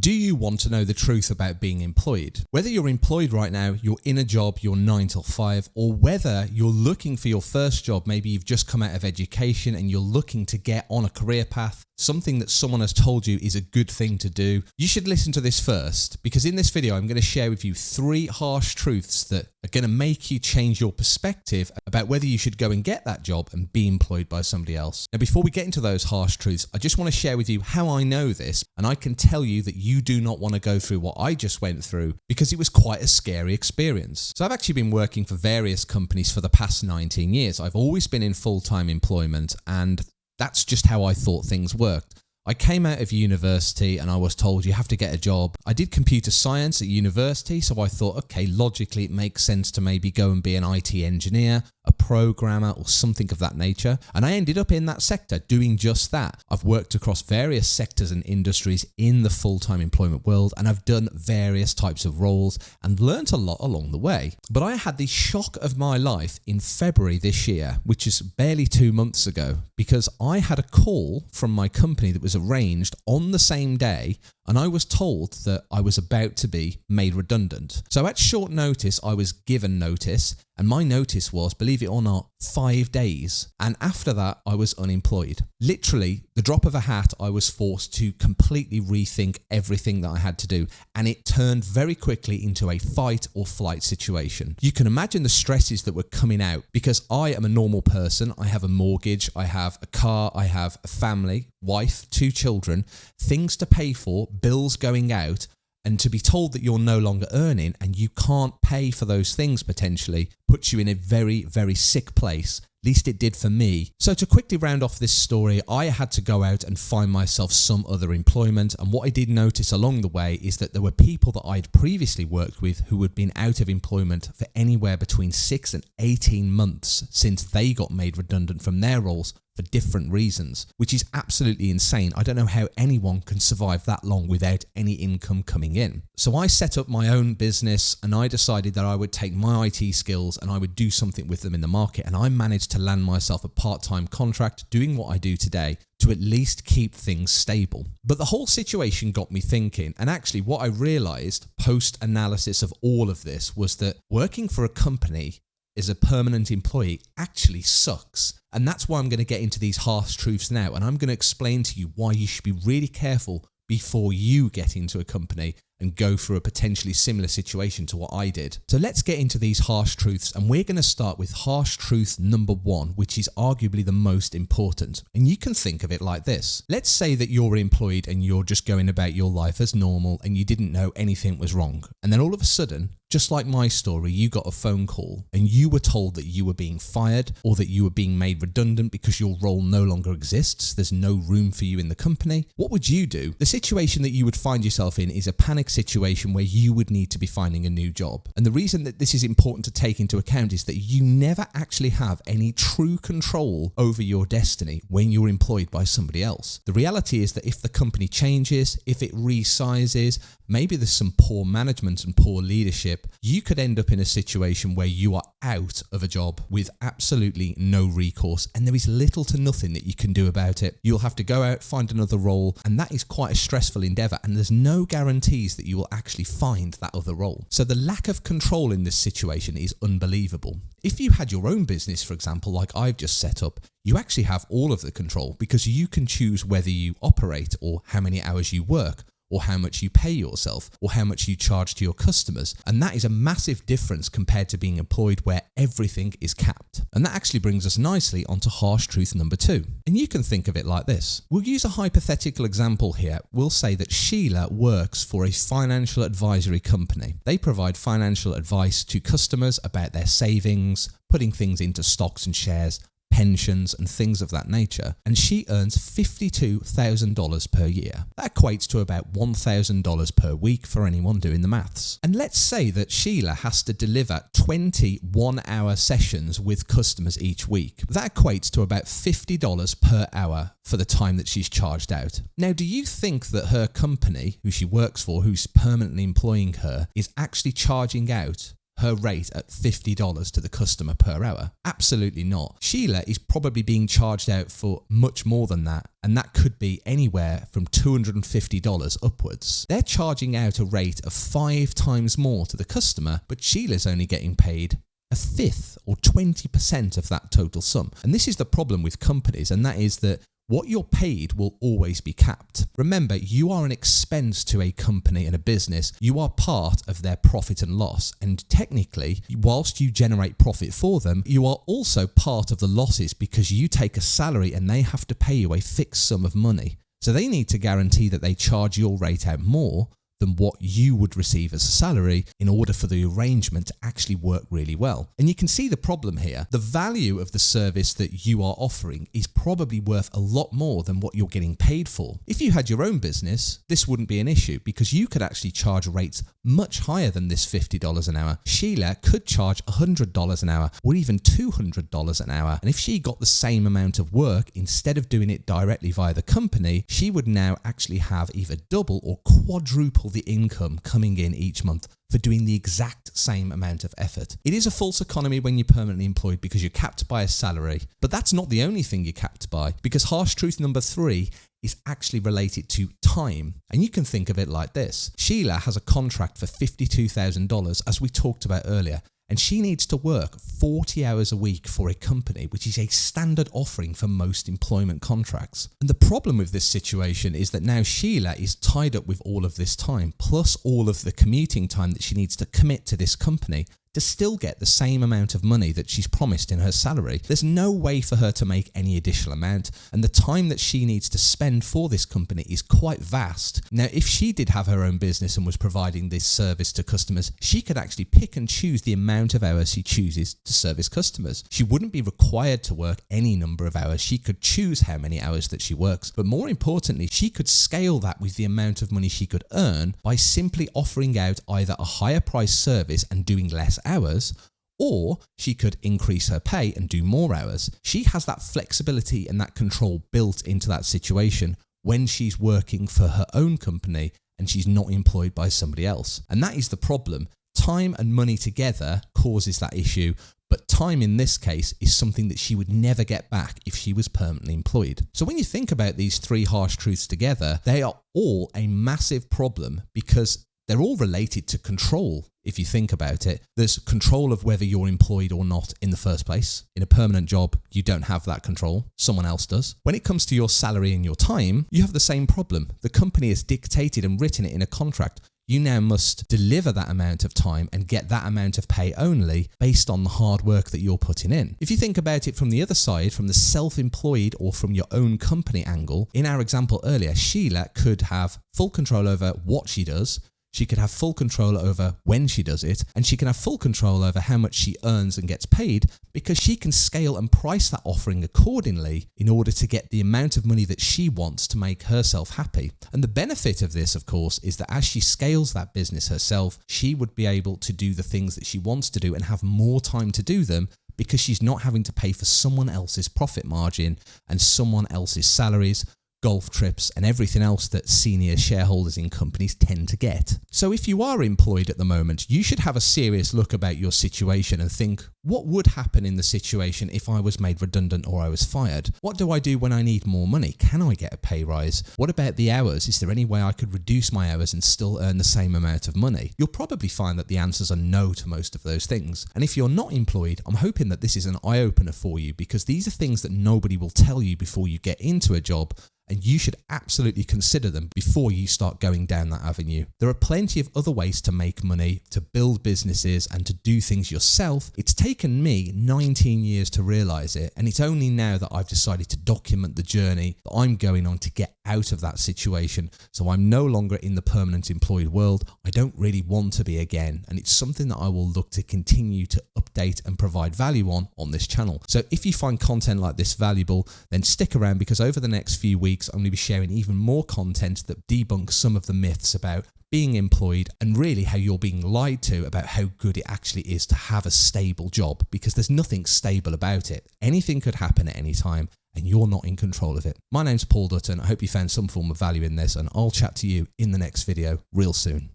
Do you want to know the truth about being employed? Whether you're employed right now, you're in a job, you're 9 till 5, or whether you're looking for your first job, maybe you've just come out of education and you're looking to get on a career path, something that someone has told you is a good thing to do, you should listen to this first, because in this video I'm going to share with you 3 harsh truths that are going to make you change your perspective about whether you should go and get that job and be employed by somebody else. Now, before we get into those harsh truths, I just want to share with you how I know this, and I can tell you that you do not want to go through what I just went through because it was quite a scary experience. So I've actually been working for various companies for the past 19 years. I've always been in full-time employment, and that's just how I thought things worked. I came out of university and I was told you have to get a job. I did computer science at university, so I thought, okay, logically it makes sense to maybe go and be an IT engineer, a programmer or something of that nature. And I ended up in that sector doing just that. I've worked across various sectors and industries in the full-time employment world, and I've done various types of roles and learnt a lot along the way. But I had the shock of my life in February this year, which is barely 2 months ago, because I had a call from my company that was arranged on the same day, and I was told that I was about to be made redundant. So at short notice, I was given notice, and my notice was, believe it or not, 5 days. And after that, I was unemployed. Literally, the drop of a hat, I was forced to completely rethink everything that I had to do. And it turned very quickly into a fight or flight situation. You can imagine the stresses that were coming out, because I am a normal person. I have a mortgage, I have a car, I have a family, wife, 2 children, things to pay for, bills going out. And to be told that you're no longer earning and you can't pay for those things potentially puts you in a very, very sick place. At least it did for me. So to quickly round off this story, I had to go out and find myself some other employment. And what I did notice along the way is that there were people that I'd previously worked with who had been out of employment for anywhere between 6 and 18 months since they got made redundant from their roles for different reasons, which is absolutely insane. I don't know how anyone can survive that long without any income coming in. So I set up my own business, and I decided that I would take my IT skills and I would do something with them in the market. And I managed to land myself a part-time contract doing what I do today to at least keep things stable. But the whole situation got me thinking, and actually what I realized post-analysis of all of this was that working for a company as a permanent employee actually sucks. And that's why I'm going to get into these harsh truths now, and I'm going to explain to you why you should be really careful before you get into a company and go through a potentially similar situation to what I did. So let's get into these harsh truths, and we're going to start with harsh truth number 1, which is arguably the most important. And you can think of it like this. Let's say that you're employed and you're just going about your life as normal and you didn't know anything was wrong. And then all of a sudden, just like my story, you got a phone call and you were told that you were being fired or that you were being made redundant because your role no longer exists. There's no room for you in the company. What would you do? The situation that you would find yourself in is a panic situation where you would need to be finding a new job. And the reason that this is important to take into account is that you never actually have any true control over your destiny when you're employed by somebody else. The reality is that if the company changes, if it resizes, maybe there's some poor management and poor leadership, you could end up in a situation where you are out of a job with absolutely no recourse, and there is little to nothing that you can do about it. You'll have to go out, find another role, and that is quite a stressful endeavor, and there's no guarantees that you will actually find that other role. So the lack of control in this situation is unbelievable. If you had your own business, for example, like I've just set up, you actually have all of the control because you can choose whether you operate or how many hours you work, or how much you pay yourself, or how much you charge to your customers. And that is a massive difference compared to being employed where everything is capped. And that actually brings us nicely onto harsh truth number 2. And you can think of it like this. We'll use a hypothetical example here. We'll say that Sheila works for a financial advisory company. They provide financial advice to customers about their savings, putting things into stocks and shares, pensions and things of that nature, and she earns $52,000 per year. That equates to about $1,000 per week for anyone doing the maths. And let's say that Sheila has to deliver 20 one-hour sessions with customers each week. That equates to about $50 per hour for the time that she's charged out. Now, do you think that her company, who she works for, who's permanently employing her, is actually charging out her rate at $50 to the customer per hour? Absolutely not. Sheila is probably being charged out for much more than that, and that could be anywhere from $250 upwards. They're charging out a rate of 5 times more to the customer, but Sheila's only getting paid a fifth or 20% of that total sum. And this is the problem with companies, and that is that what you're paid will always be capped. Remember, you are an expense to a company and a business. You are part of their profit and loss. And technically, whilst you generate profit for them, you are also part of the losses because you take a salary and they have to pay you a fixed sum of money. So they need to guarantee that they charge your rate out more than what you would receive as a salary in order for the arrangement to actually work really well. And you can see the problem here. The value of the service that you are offering is probably worth a lot more than what you're getting paid for. If you had your own business, this wouldn't be an issue because you could actually charge rates much higher than this $50 an hour. Sheila could charge $100 an hour or even $200 an hour. And if she got the same amount of work, instead of doing it directly via the company, she would now actually have either double or quadruple the income coming in each month for doing the exact same amount of effort. It is a false economy when you're permanently employed because you're capped by a salary, but that's not the only thing you're capped by, because harsh truth number 3 is actually related to time. And you can think of it like this. Sheila has a contract for $52,000, as we talked about earlier, and she needs to work 40 hours a week for a company, which is a standard offering for most employment contracts. And the problem with this situation is that now Sheila is tied up with all of this time, plus all of the commuting time that she needs to commit to this company to still get the same amount of money that she's promised in her salary. There's no way for her to make any additional amount, and the time that she needs to spend for this company is quite vast. Now, if she did have her own business and was providing this service to customers, she could actually pick and choose the amount of hours she chooses to service customers. She wouldn't be required to work any number of hours. She could choose how many hours that she works, but more importantly, she could scale that with the amount of money she could earn by simply offering out either a higher price service and doing less hours, or she could increase her pay and do more hours. She has that flexibility and that control built into that situation when she's working for her own company and she's not employed by somebody else. And that is the problem. Time and money together causes that issue, but time in this case is something that she would never get back if she was permanently employed. So when you think about these 3 harsh truths together, they are all a massive problem because they're all related to control. If you think about it, there's control of whether you're employed or not in the first place. In a permanent job, you don't have that control. Someone else does. When it comes to your salary and your time, you have the same problem. The company has dictated and written it in a contract. You now must deliver that amount of time and get that amount of pay only based on the hard work that you're putting in. If you think about it from the other side, from the self-employed or from your own company angle, in our example earlier, Sheila could have full control over what she does. She could have full control over when she does it, and she can have full control over how much she earns and gets paid because she can scale and price that offering accordingly in order to get the amount of money that she wants to make herself happy. And the benefit of this, of course, is that as she scales that business herself, she would be able to do the things that she wants to do and have more time to do them because she's not having to pay for someone else's profit margin and someone else's salaries, golf trips, and everything else that senior shareholders in companies tend to get. So if you are employed at the moment, you should have a serious look about your situation and think, what would happen in the situation if I was made redundant or I was fired? What do I do when I need more money? Can I get a pay rise? What about the hours? Is there any way I could reduce my hours and still earn the same amount of money? You'll probably find that the answers are no to most of those things. And if you're not employed, I'm hoping that this is an eye-opener for you because these are things that nobody will tell you before you get into a job, and you should absolutely consider them before you start going down that avenue. There are plenty of other ways to make money, to build businesses, and to do things yourself. It's taken me 19 years to realize it, and it's only now that I've decided to document the journey that I'm going on to get out of that situation. So I'm no longer in the permanent employed world. I don't really want to be again, and it's something that I will look to continue to update and provide value on this channel. So if you find content like this valuable, then stick around because over the next few weeks, I'm going to be sharing even more content that debunks some of the myths about being employed and really how you're being lied to about how good it actually is to have a stable job, because there's nothing stable about it. Anything could happen at any time and you're not in control of it. My name's Paul Dutton. I hope you found some form of value in this, and I'll chat to you in the next video real soon.